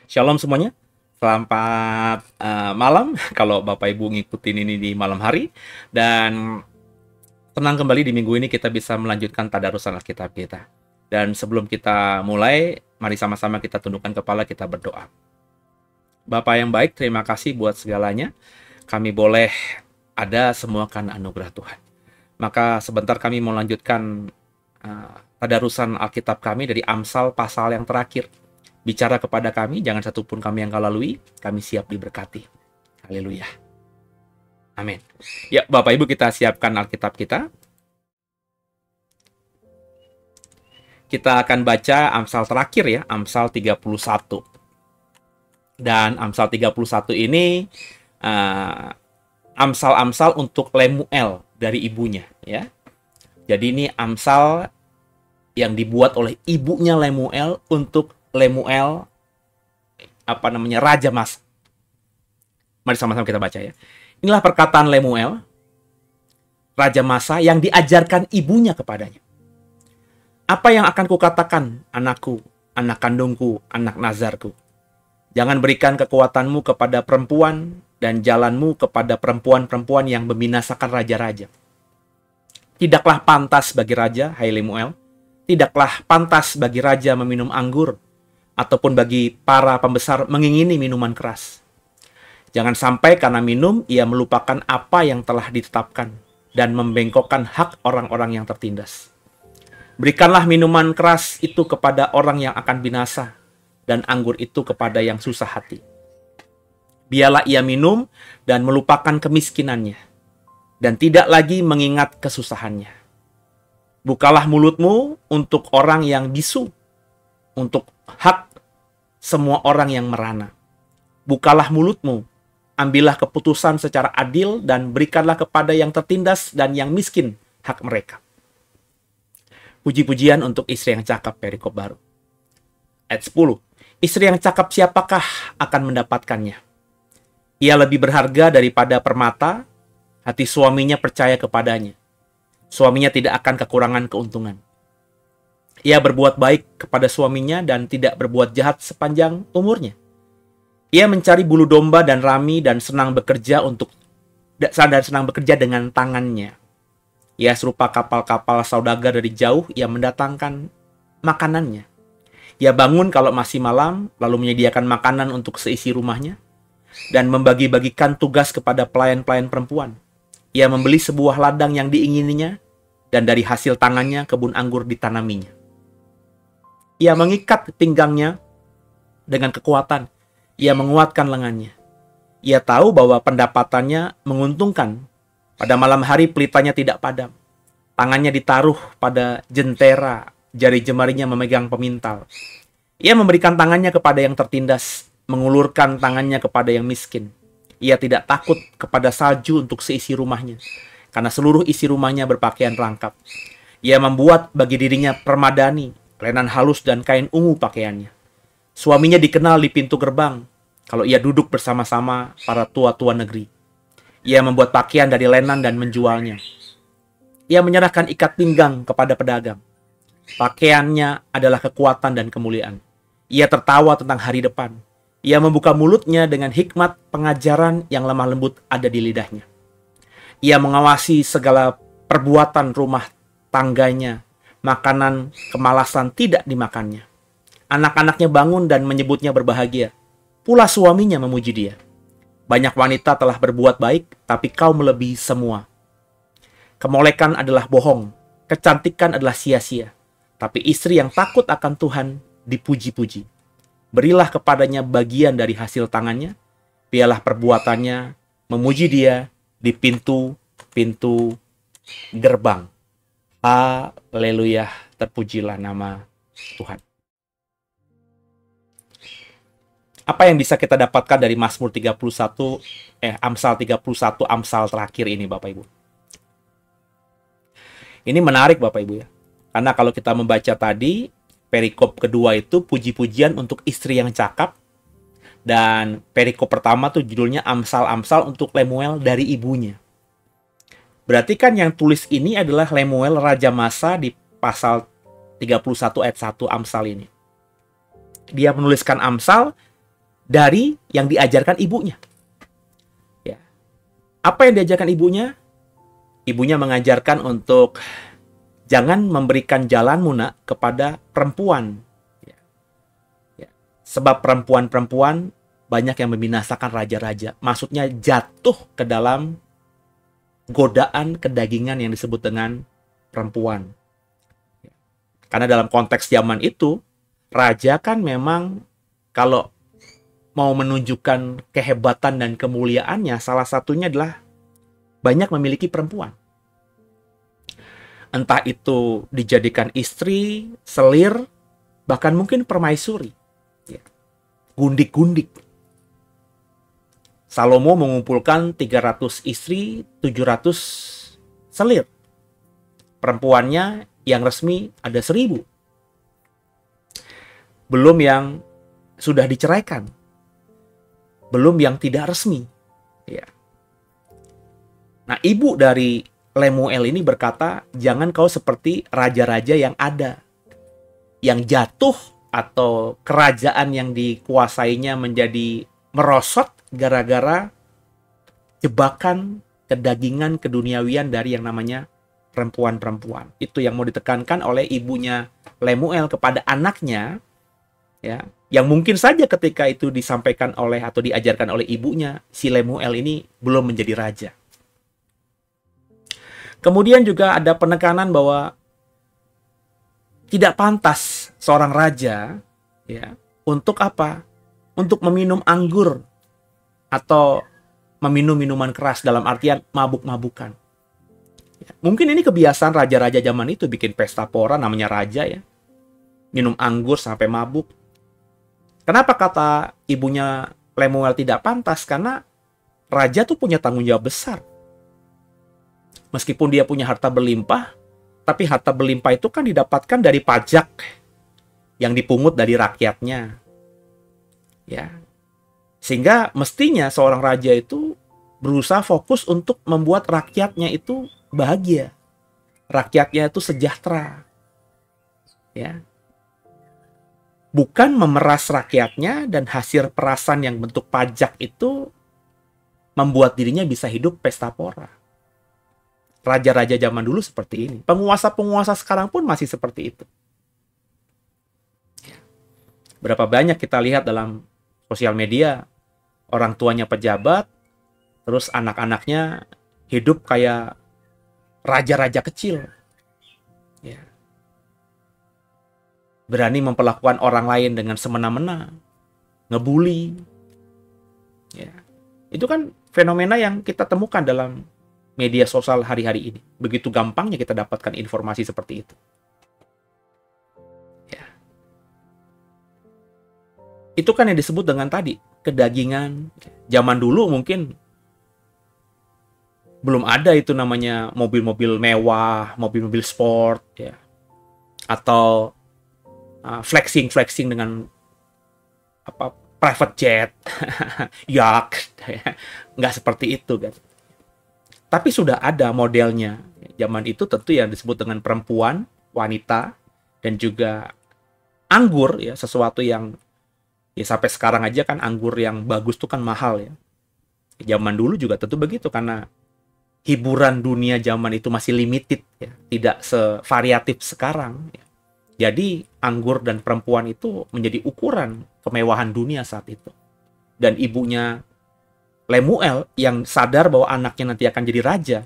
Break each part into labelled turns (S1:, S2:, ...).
S1: Shalom semuanya. Selamat malam kalau Bapak Ibu ngikutin ini di malam hari. Dan tenang kembali di minggu ini kita bisa melanjutkan tadarusan Alkitab kita. Dan sebelum kita mulai, mari sama-sama kita tundukkan kepala, kita berdoa. Bapak yang baik, terima kasih buat segalanya. Kami boleh ada semua karena anugerah Tuhan. Maka sebentar kami mau lanjutkan tadarusan Alkitab kami dari Amsal pasal yang terakhir. Bicara kepada kami, jangan satupun kami yang kau lalui, kami siap diberkati. Haleluya. Amin. Ya, Bapak Ibu, kita siapkan Alkitab kita. Kita akan baca Amsal terakhir ya, Amsal 31. Dan Amsal 31 ini Amsal-amsal untuk Lemuel dari ibunya ya. Jadi ini Amsal yang dibuat oleh ibunya Lemuel untuk Lemuel, Raja Masa. Mari sama-sama kita baca ya. Inilah perkataan Lemuel, Raja Masa yang diajarkan ibunya kepadanya. Apa yang akan kukatakan, anakku, anak kandungku, anak nazarku? Jangan berikan kekuatanmu kepada perempuan dan jalanmu kepada perempuan-perempuan yang membinasakan raja-raja. Tidaklah pantas bagi raja, hai Lemuel, tidaklah pantas bagi raja meminum anggur, ataupun bagi para pembesar mengingini minuman keras. Jangan sampai karena minum, ia melupakan apa yang telah ditetapkan dan membengkokkan hak orang-orang yang tertindas. Berikanlah minuman keras itu kepada orang yang akan binasa, dan anggur itu kepada yang susah hati. Biarlah ia minum dan melupakan kemiskinannya, dan tidak lagi mengingat kesusahannya. Bukalah mulutmu untuk orang yang bisu, untuk hak semua orang yang merana. Bukalah mulutmu, ambillah keputusan secara adil dan berikanlah kepada yang tertindas dan yang miskin hak mereka. Puji-pujian untuk istri yang cakap, perikop baru. Ayat 10. Istri yang cakap siapakah akan mendapatkannya? Ia lebih berharga daripada permata, hati suaminya percaya kepadanya. Suaminya tidak akan kekurangan keuntungan. Ia berbuat baik kepada suaminya dan tidak berbuat jahat sepanjang umurnya. Ia mencari bulu domba dan rami dan senang bekerja dengan tangannya. Ia serupa kapal-kapal saudagar dari jauh, ia mendatangkan makanannya. Ia bangun kalau masih malam, lalu menyediakan makanan untuk seisi rumahnya dan membagi-bagikan tugas kepada pelayan-pelayan perempuan. Ia membeli sebuah ladang yang diingininya dan dari hasil tangannya kebun anggur ditanaminya. Ia mengikat pinggangnya dengan kekuatan. Ia menguatkan lengannya. Ia tahu bahwa pendapatannya menguntungkan. Pada malam hari pelitanya tidak padam. Tangannya ditaruh pada jentera, jari jemarinya memegang pemintal. Ia memberikan tangannya kepada yang tertindas, mengulurkan tangannya kepada yang miskin. Ia tidak takut kepada salju untuk seisi rumahnya, karena seluruh isi rumahnya berpakaian rangkap. Ia membuat bagi dirinya permadani, lenan halus dan kain ungu pakaiannya. Suaminya dikenal di pintu gerbang, kalau ia duduk bersama-sama para tua-tua negeri. Ia membuat pakaian dari lenan dan menjualnya. Ia menyerahkan ikat pinggang kepada pedagang. Pakaiannya adalah kekuatan dan kemuliaan. Ia tertawa tentang hari depan. Ia membuka mulutnya dengan hikmat pengajaran yang lemah lembut ada di lidahnya. Ia mengawasi segala perbuatan rumah tangganya. Makanan kemalasan tidak dimakannya. Anak-anaknya bangun dan menyebutnya berbahagia. Pula suaminya memuji dia. Banyak wanita telah berbuat baik, tapi kau melebihi semua. Kemolekan adalah bohong, kecantikan adalah sia-sia. Tapi istri yang takut akan Tuhan dipuji-puji. Berilah kepadanya bagian dari hasil tangannya, biarlah perbuatannya memuji dia di pintu-pintu gerbang. Haleluya, terpujilah nama Tuhan. Apa yang bisa kita dapatkan dari Amsal 31, Amsal terakhir ini Bapak Ibu? Ini menarik Bapak Ibu ya. Karena kalau kita membaca tadi, perikop kedua itu puji-pujian untuk istri yang cakap. Dan perikop pertama tuh judulnya Amsal-amsal untuk Lemuel dari ibunya. Berarti kan yang tulis ini adalah Lemuel Raja Masa di pasal 31 ayat 1 Amsal ini. Dia menuliskan Amsal dari yang diajarkan ibunya. Ya. Apa yang diajarkan ibunya? Ibunya mengajarkan untuk jangan memberikan jalanmu nak kepada perempuan. Ya. Ya. Sebab perempuan-perempuan banyak yang membinasakan raja-raja. Maksudnya jatuh ke dalam godaan kedagingan yang disebut dengan perempuan. Ya. Karena dalam konteks zaman itu, raja kan memang kalau mau menunjukkan kehebatan dan kemuliaannya, salah satunya adalah banyak memiliki perempuan. Entah itu dijadikan istri, selir, bahkan mungkin permaisuri. Ya. Gundik-gundik. Salomo mengumpulkan 300 istri, 700 selir. Perempuannya yang resmi ada 1000. Belum yang sudah diceraikan. Belum yang tidak resmi. Ya. Nah, ibu dari Lemuel ini berkata, jangan kau seperti raja-raja yang ada. Yang jatuh atau kerajaan yang dikuasainya menjadi merosot gara-gara jebakan kedagingan keduniawian dari yang namanya perempuan-perempuan. Itu yang mau ditekankan oleh ibunya Lemuel kepada anaknya, ya, yang mungkin saja ketika itu disampaikan oleh atau diajarkan oleh ibunya, si Lemuel ini belum menjadi raja. Kemudian juga ada penekanan bahwa tidak pantas seorang raja, ya, untuk apa? Untuk meminum anggur atau meminum minuman keras, dalam artian mabuk-mabukan. Ya, mungkin ini kebiasaan raja-raja zaman itu, bikin pesta pora, namanya raja ya. Minum anggur sampai mabuk. Kenapa kata ibunya Lemuel tidak pantas? Karena raja tuh punya tanggung jawab besar. Meskipun dia punya harta berlimpah, tapi harta berlimpah itu kan didapatkan dari pajak yang dipungut dari rakyatnya. Ya. Sehingga mestinya seorang raja itu berusaha fokus untuk membuat rakyatnya itu bahagia. Rakyatnya itu sejahtera. Ya. Bukan memeras rakyatnya dan hasil perasan yang bentuk pajak itu membuat dirinya bisa hidup pesta pora. Raja-raja zaman dulu seperti ini. Penguasa-penguasa sekarang pun masih seperti itu. Berapa banyak kita lihat dalam sosial media, orang tuanya pejabat, terus anak-anaknya hidup kayak raja-raja kecil. Ya. Berani memperlakukan orang lain dengan semena-mena, ngebully. Ya. Itu kan fenomena yang kita temukan dalam media sosial hari-hari ini. Begitu gampangnya kita dapatkan informasi seperti itu. Ya. Itu kan yang disebut dengan tadi, kedagingan. Zaman dulu mungkin belum ada itu namanya mobil-mobil mewah, mobil-mobil sport, ya. Atau flexing dengan apa, private jet, yacht, nggak seperti itu kan. Tapi sudah ada modelnya. Zaman itu tentu yang disebut dengan perempuan, wanita, dan juga anggur, ya, sesuatu yang ya sampai sekarang aja kan anggur yang bagus tuh kan mahal ya. Zaman dulu juga tentu begitu karena hiburan dunia zaman itu masih limited, ya, tidak sevariatif sekarang. Ya. Jadi anggur dan perempuan itu menjadi ukuran kemewahan dunia saat itu. Dan ibunya Lemuel yang sadar bahwa anaknya nanti akan jadi raja,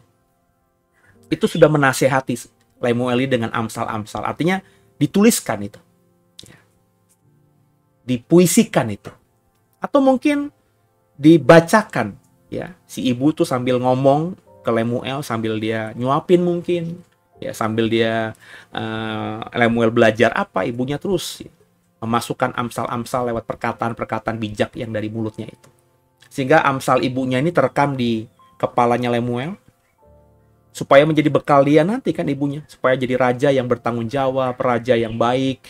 S1: itu sudah menasehati Lemuel dengan amsal-amsal. Artinya dituliskan itu. Ya. Dipuisikan itu. Atau mungkin dibacakan. Ya. Si ibu tuh sambil ngomong ke Lemuel, sambil dia nyuapin mungkin. Ya, sambil dia Lemuel belajar apa, ibunya terus memasukkan amsal-amsal lewat perkataan-perkataan bijak yang dari mulutnya itu. Sehingga amsal ibunya ini terekam di kepalanya Lemuel supaya menjadi bekal dia nanti kan ibunya, supaya jadi raja yang bertanggung jawab, raja yang baik,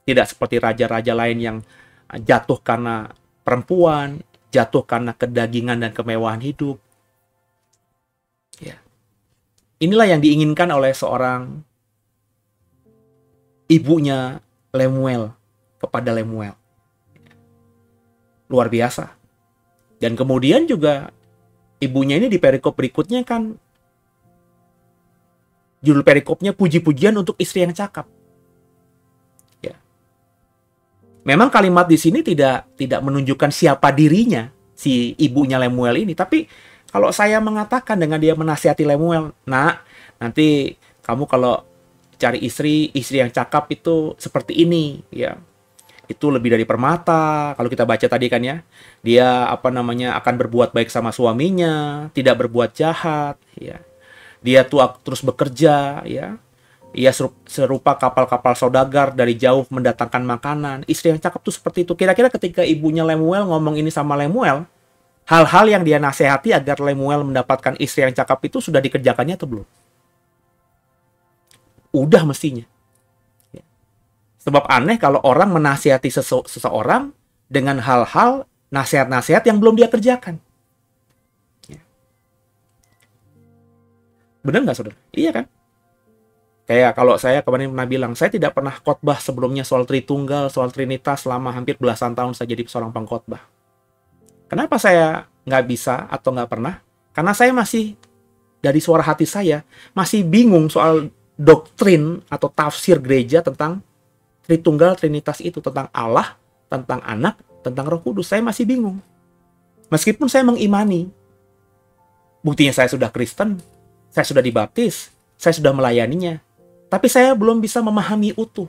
S1: tidak seperti raja-raja lain yang jatuh karena perempuan, jatuh karena kedagingan dan kemewahan hidup. Ya. Inilah yang diinginkan oleh seorang ibunya Lemuel kepada Lemuel. luar biasa. Dan kemudian juga ibunya ini di perikop berikutnya kan, judul perikopnya puji-pujian untuk istri yang cakap. Ya. Memang kalimat di sini tidak menunjukkan siapa dirinya si ibunya Lemuel ini, tapi kalau saya mengatakan dengan dia menasihati Lemuel, "Nak, nanti kamu kalau cari istri yang cakap itu seperti ini, ya. Itu lebih dari permata." Kalau kita baca tadi kan ya, dia akan berbuat baik sama suaminya, tidak berbuat jahat, ya. Dia tuh terus bekerja, ya. Ia serupa kapal-kapal saudagar dari jauh mendatangkan makanan. Istri yang cakap tuh seperti itu. Kira-kira ketika ibunya Lemuel ngomong ini sama Lemuel, hal-hal yang dia nasihati agar Lemuel mendapatkan istri yang cakap itu sudah dikerjakannya atau belum? Udah mestinya. Sebab aneh kalau orang menasihati seseorang dengan hal-hal nasihat-nasihat yang belum dia kerjakan. Benar nggak, saudara? Iya kan? Kayak kalau saya kemarin pernah bilang, saya tidak pernah khotbah sebelumnya soal Tritunggal, soal Trinitas selama hampir belasan tahun saya jadi seorang pengkhotbah. Kenapa saya nggak bisa atau nggak pernah? Karena saya masih, dari suara hati saya, masih bingung soal doktrin atau tafsir gereja tentang Tritunggal, Trinitas itu, tentang Allah, tentang Anak, tentang Roh Kudus. Saya masih bingung. Meskipun saya mengimani, buktinya saya sudah Kristen, saya sudah dibaptis, saya sudah melayaninya, tapi saya belum bisa memahami utuh.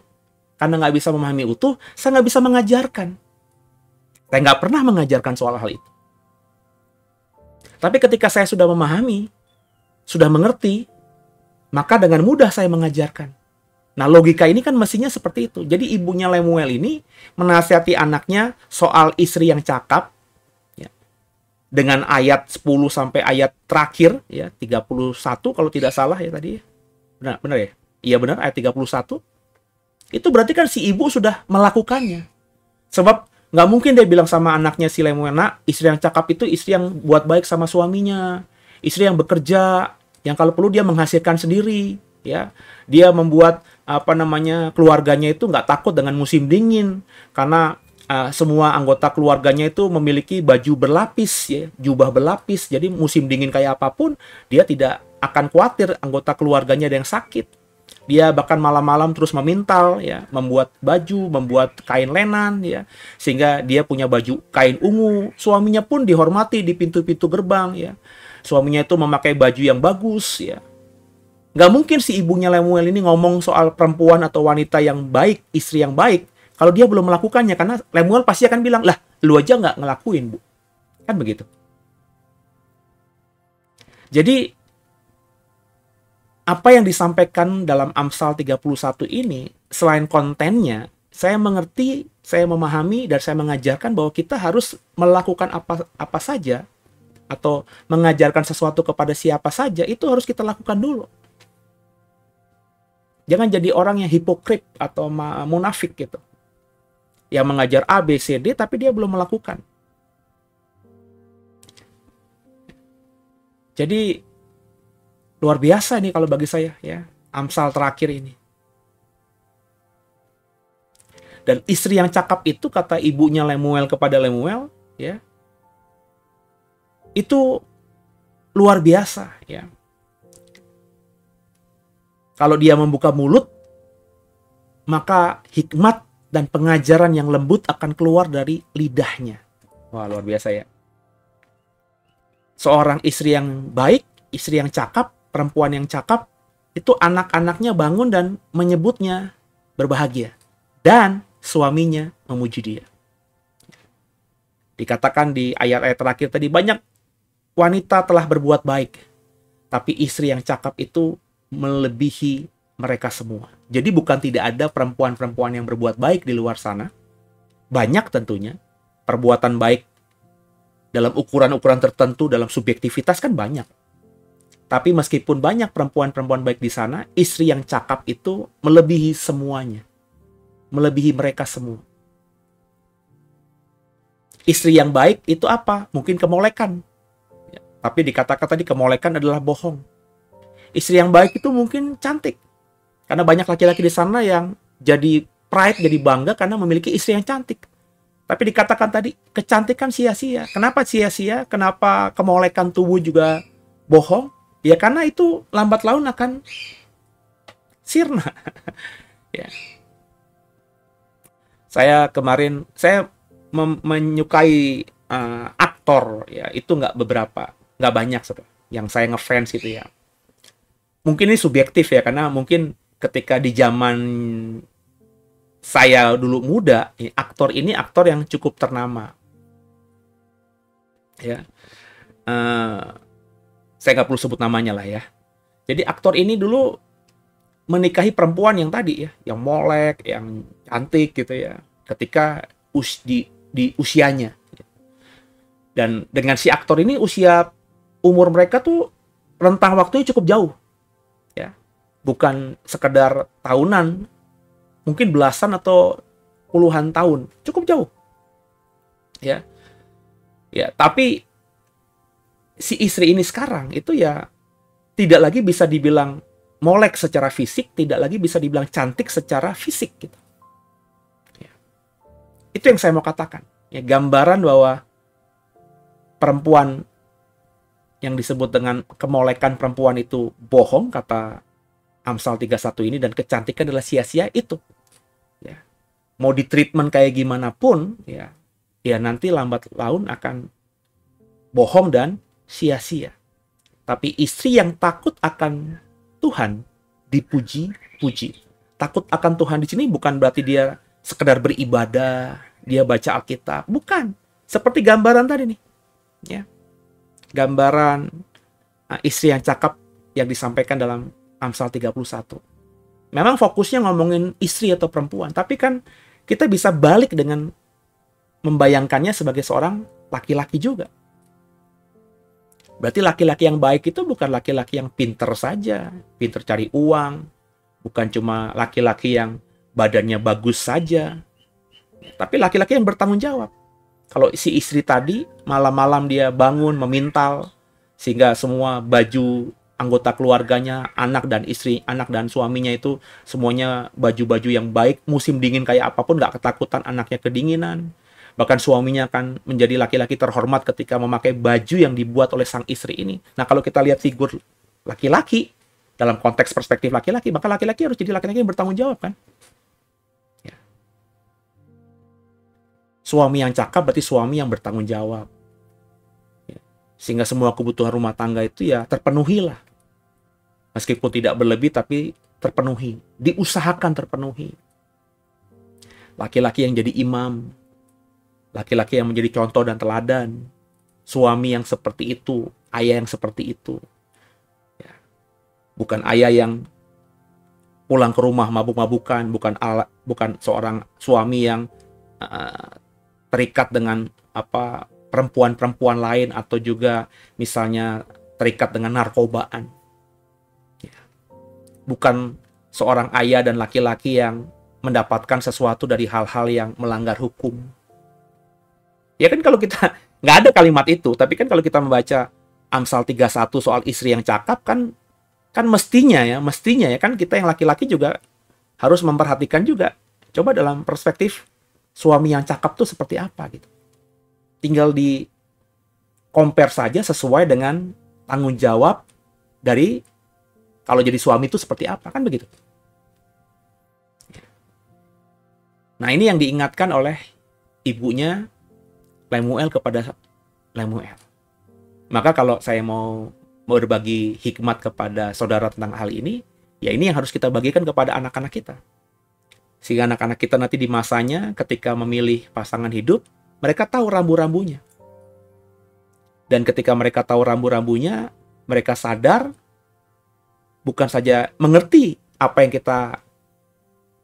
S1: Karena nggak bisa memahami utuh, saya nggak bisa mengajarkan. Saya nggak pernah mengajarkan soal hal itu. Tapi ketika saya sudah memahami, sudah mengerti, maka dengan mudah saya mengajarkan. Nah, logika ini kan mestinya seperti itu. Jadi ibunya Lemuel ini menasihati anaknya soal istri yang cakap, ya, dengan ayat 10 sampai ayat terakhir, ya, 31 kalau tidak salah ya tadi. Benar ya? Iya benar, ayat 31. Itu berarti kan si ibu sudah melakukannya. Sebab nggak mungkin dia bilang sama anaknya si Lemuel, "Nak, istri yang cakap itu istri yang buat baik sama suaminya, istri yang bekerja, yang kalau perlu dia menghasilkan sendiri, ya. Dia membuat keluarganya itu nggak takut dengan musim dingin, karena semua anggota keluarganya itu memiliki baju berlapis, ya, jubah berlapis. Jadi musim dingin kayak apapun, dia tidak akan khawatir anggota keluarganya ada yang sakit. Dia bahkan malam-malam terus memintal, ya, membuat baju, membuat kain lenan, ya, sehingga dia punya baju kain ungu. Suaminya pun dihormati di pintu-pintu gerbang, ya. Suaminya itu memakai baju yang bagus, ya. Nggak mungkin si ibunya Lemuel ini ngomong soal perempuan atau wanita yang baik, istri yang baik, kalau dia belum melakukannya. Karena Lemuel pasti akan bilang, "Lah, lu aja nggak ngelakuin, Bu." Kan begitu. Jadi, apa yang disampaikan dalam Amsal 31 ini, selain kontennya, saya mengerti, saya memahami, dan saya mengajarkan bahwa kita harus melakukan apa saja, atau mengajarkan sesuatu kepada siapa saja, itu harus kita lakukan dulu. Jangan jadi orang yang hipokrit atau munafik gitu. Yang mengajar A, B, C, D, tapi dia belum melakukan. Jadi, luar biasa nih kalau bagi saya, ya, Amsal terakhir ini. Dan istri yang cakap itu, kata ibunya Lemuel kepada Lemuel, ya, itu luar biasa, ya. Kalau dia membuka mulut, maka hikmat dan pengajaran yang lembut akan keluar dari lidahnya. Wah, luar biasa ya. Seorang istri yang baik, istri yang cakap, perempuan yang cakap, itu anak-anaknya bangun dan menyebutnya berbahagia. Dan suaminya memuji dia. Dikatakan di ayat-ayat terakhir tadi, banyak wanita telah berbuat baik, tapi istri yang cakap itu melebihi mereka semua. Jadi bukan tidak ada perempuan-perempuan yang berbuat baik di luar sana. Banyak tentunya. Perbuatan baik dalam ukuran-ukuran tertentu, dalam subjektivitas kan banyak. Tapi meskipun banyak perempuan-perempuan baik di sana, istri yang cakap itu melebihi semuanya. Melebihi mereka semua. Istri yang baik itu apa? Mungkin kemolekan. Tapi dikatakan tadi kemolekan adalah bohong. Istri yang baik itu mungkin cantik. Karena banyak laki-laki di sana yang jadi pride, jadi bangga karena memiliki istri yang cantik. Tapi dikatakan tadi, kecantikan sia-sia. Kenapa sia-sia? Kenapa kemolekan tubuh juga bohong? Ya karena itu lambat laun akan sirna. Ya. Saya kemarin, saya menyukai aktor, ya itu nggak banyak yang saya ngefans gitu ya. Mungkin ini subjektif ya, karena mungkin ketika di zaman saya dulu muda, aktor ini aktor yang cukup ternama. Ya, saya nggak perlu sebut namanya lah ya. Jadi aktor ini dulu menikahi perempuan yang tadi ya, yang molek, yang cantik gitu ya, ketika di usianya. Dan dengan si aktor ini umur mereka tuh rentang waktunya cukup jauh. Ya. Bukan sekedar tahunan, mungkin belasan atau puluhan tahun, cukup jauh. Ya. Ya, tapi si istri ini sekarang itu ya tidak lagi bisa dibilang molek secara fisik, tidak lagi bisa dibilang cantik secara fisik gitu. Ya. Itu yang saya mau katakan. Ya, gambaran bahwa perempuan yang disebut dengan kemolekan perempuan itu bohong, kata Amsal 31 ini, dan kecantikan adalah sia-sia itu. Ya. Mau di treatment kayak gimana pun, ya nanti lambat laun akan bohong dan sia-sia. Tapi istri yang takut akan Tuhan dipuji-puji. Takut akan Tuhan di sini bukan berarti dia sekedar beribadah, dia baca Alkitab, bukan. Seperti gambaran tadi nih. Ya. Gambaran istri yang cakap yang disampaikan dalam Amsal 31. Memang fokusnya ngomongin istri atau perempuan, tapi kan kita bisa balik dengan membayangkannya sebagai seorang laki-laki juga. Berarti laki-laki yang baik itu bukan laki-laki yang pinter saja, pinter cari uang, bukan cuma laki-laki yang badannya bagus saja, tapi laki-laki yang bertanggung jawab. Kalau si istri tadi malam-malam dia bangun memintal, sehingga semua baju anggota keluarganya, anak dan istri, anak dan suaminya itu semuanya baju-baju yang baik, musim dingin kayak apapun nggak ketakutan anaknya kedinginan. Bahkan suaminya akan menjadi laki-laki terhormat ketika memakai baju yang dibuat oleh sang istri ini. Nah, kalau kita lihat figur laki-laki, dalam konteks perspektif laki-laki, maka laki-laki harus jadi laki-laki yang bertanggung jawab, kan? Ya. Suami yang cakap berarti suami yang bertanggung jawab. Ya. Sehingga semua kebutuhan rumah tangga itu ya terpenuhi lah. Meskipun tidak berlebih, tapi terpenuhi. Diusahakan terpenuhi. Laki-laki yang jadi imam, laki-laki yang menjadi contoh dan teladan, suami yang seperti itu, ayah yang seperti itu. Ya. Bukan ayah yang pulang ke rumah mabuk-mabukan, bukan seorang suami yang terikat dengan perempuan-perempuan lain, atau juga misalnya terikat dengan narkobaan. Ya. Bukan seorang ayah dan laki-laki yang mendapatkan sesuatu dari hal-hal yang melanggar hukum. Ya kan, kalau kita nggak ada kalimat itu, tapi kan kalau kita membaca Amsal 31 soal istri yang cakap, kan mestinya ya kan kita yang laki-laki juga harus memperhatikan juga. Coba dalam perspektif suami yang cakap tuh seperti apa gitu. Tinggal di compare saja sesuai dengan tanggung jawab dari kalau jadi suami itu seperti apa, kan begitu. Nah, ini yang diingatkan oleh ibunya Lemuel kepada Lemuel. Maka kalau saya mau berbagi hikmat kepada saudara tentang hal ini, ya ini yang harus kita bagikan kepada anak-anak kita. Sehingga anak-anak kita nanti di masanya ketika memilih pasangan hidup, mereka tahu rambu-rambunya. Dan ketika mereka tahu rambu-rambunya, mereka sadar bukan saja mengerti apa yang kita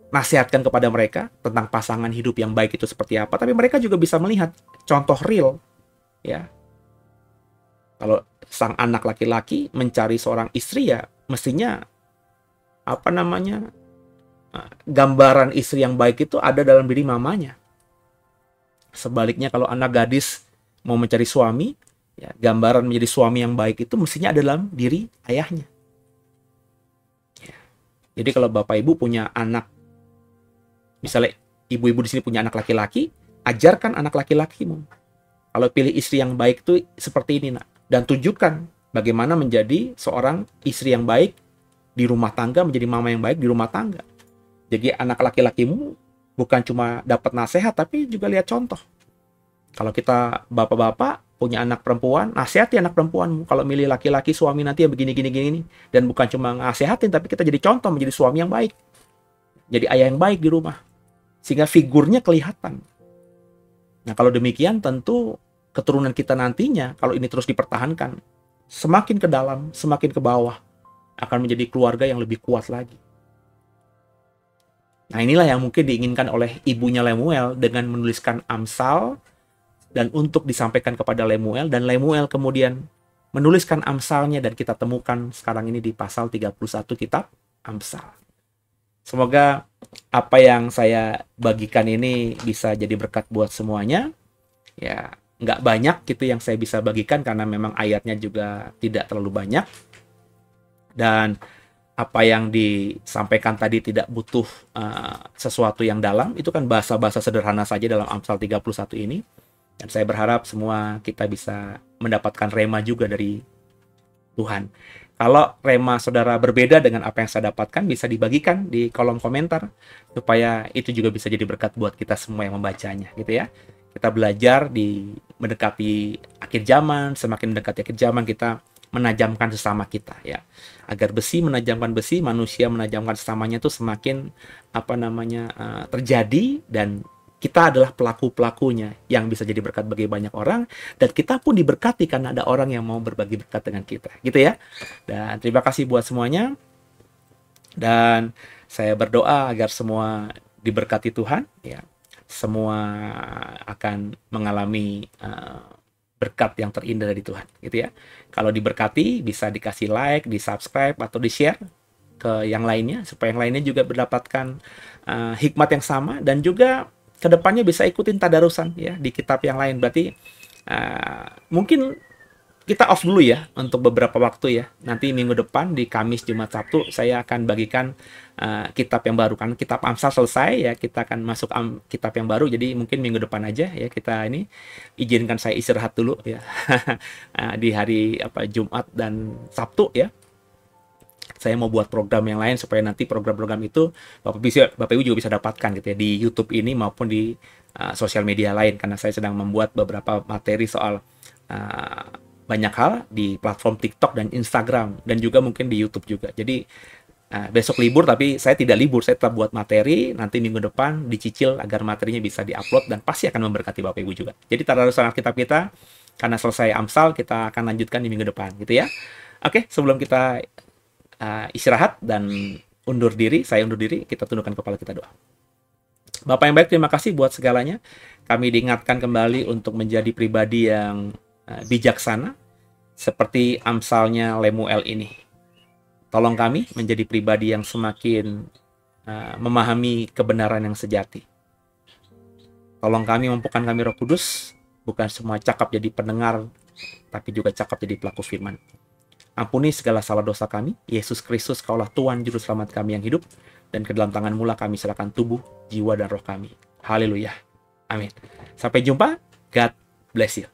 S1: nasihatkan kepada mereka tentang pasangan hidup yang baik itu seperti apa, tapi mereka juga bisa melihat contoh real, ya. Kalau sang anak laki-laki mencari seorang istri, ya mestinya gambaran istri yang baik itu ada dalam diri mamanya. Sebaliknya kalau anak gadis mau mencari suami, ya gambaran menjadi suami yang baik itu mestinya ada dalam diri ayahnya. Ya. Jadi kalau bapak ibu punya anak, misalnya ibu-ibu di sini punya anak laki-laki, ajarkan anak laki-lakimu. Kalau pilih istri yang baik itu seperti ini, nak. Dan tunjukkan bagaimana menjadi seorang istri yang baik di rumah tangga, menjadi mama yang baik di rumah tangga. Jadi anak laki-lakimu bukan cuma dapat nasihat, tapi juga lihat contoh. Kalau kita bapak-bapak punya anak perempuan, nasihati anak perempuanmu. Kalau milih laki-laki suami nanti yang begini-gini. Dan bukan cuma nasihatin, tapi kita jadi contoh, menjadi suami yang baik. Jadi ayah yang baik di rumah. Sehingga figurnya kelihatan. Nah, kalau demikian tentu keturunan kita nantinya, kalau ini terus dipertahankan, semakin ke dalam, semakin ke bawah, akan menjadi keluarga yang lebih kuat lagi. Nah, inilah yang mungkin diinginkan oleh ibunya Lemuel dengan menuliskan Amsal, dan untuk disampaikan kepada Lemuel, dan Lemuel kemudian menuliskan Amsalnya, dan kita temukan sekarang ini di pasal 31 kitab Amsal. Semoga apa yang saya bagikan ini bisa jadi berkat buat semuanya. Ya, nggak banyak gitu yang saya bisa bagikan karena memang ayatnya juga tidak terlalu banyak. Dan apa yang disampaikan tadi tidak butuh sesuatu yang dalam. Itu kan bahasa-bahasa sederhana saja dalam Amsal 31 ini. Dan saya berharap semua kita bisa mendapatkan rema juga dari Tuhan. Kalau rema saudara berbeda dengan apa yang saya dapatkan, bisa dibagikan di kolom komentar, supaya itu juga bisa jadi berkat buat kita semua yang membacanya, gitu ya. Kita belajar di mendekati akhir zaman, semakin mendekati akhir zaman kita menajamkan sesama kita, ya. Agar besi menajamkan besi, manusia menajamkan sesamanya itu semakin terjadi, dan kita adalah pelaku-pelakunya yang bisa jadi berkat bagi banyak orang, dan kita pun diberkati karena ada orang yang mau berbagi berkat dengan kita, gitu ya. Dan terima kasih buat semuanya, dan saya berdoa agar semua diberkati Tuhan, ya. Semua akan mengalami berkat yang terindah dari Tuhan, gitu ya. Kalau diberkati, bisa dikasih like, di subscribe, atau di share ke yang lainnya, supaya yang lainnya juga mendapatkan hikmat yang sama, dan juga kedepannya bisa ikutin tadarusan ya di kitab yang lain. Berarti mungkin kita off dulu ya untuk beberapa waktu ya. Nanti minggu depan di Kamis, Jumat, Sabtu saya akan bagikan kitab yang baru. Kan kitab Amsal selesai ya, kita akan masuk kitab yang baru. Jadi mungkin minggu depan aja ya kita ini izinkan saya istirahat dulu ya di hari Jumat dan Sabtu ya. Saya mau buat program yang lain supaya nanti program-program itu Bapak Ibu juga bisa dapatkan gitu ya di YouTube ini maupun di sosial media lain, karena saya sedang membuat beberapa materi soal banyak hal di platform TikTok dan Instagram, dan juga mungkin di YouTube juga. Jadi besok libur, tapi saya tidak libur, saya tetap buat materi. Nanti minggu depan dicicil agar materinya bisa diupload dan pasti akan memberkati Bapak Ibu juga. Jadi tadarusan Alkitab kita karena selesai Amsal, kita akan lanjutkan di minggu depan gitu ya. Oke, sebelum kita istirahat dan saya undur diri, kita tundukkan kepala, kita doa. Bapak yang baik, terima kasih buat segalanya. Kami diingatkan kembali untuk menjadi pribadi yang bijaksana, seperti Amsalnya Lemuel ini. Tolong kami menjadi pribadi yang semakin memahami kebenaran yang sejati. Tolong kami, mampukan kami Roh Kudus, bukan semua cakap jadi pendengar, tapi juga cakap jadi pelaku firman. Ampuni segala salah dosa kami. Yesus Kristus, Kaulah Tuhan Juru Selamat kami yang hidup, dan ke dalam tangan mula kami serahkan tubuh, jiwa, dan roh kami. Haleluya. Amin. Sampai jumpa. God bless you.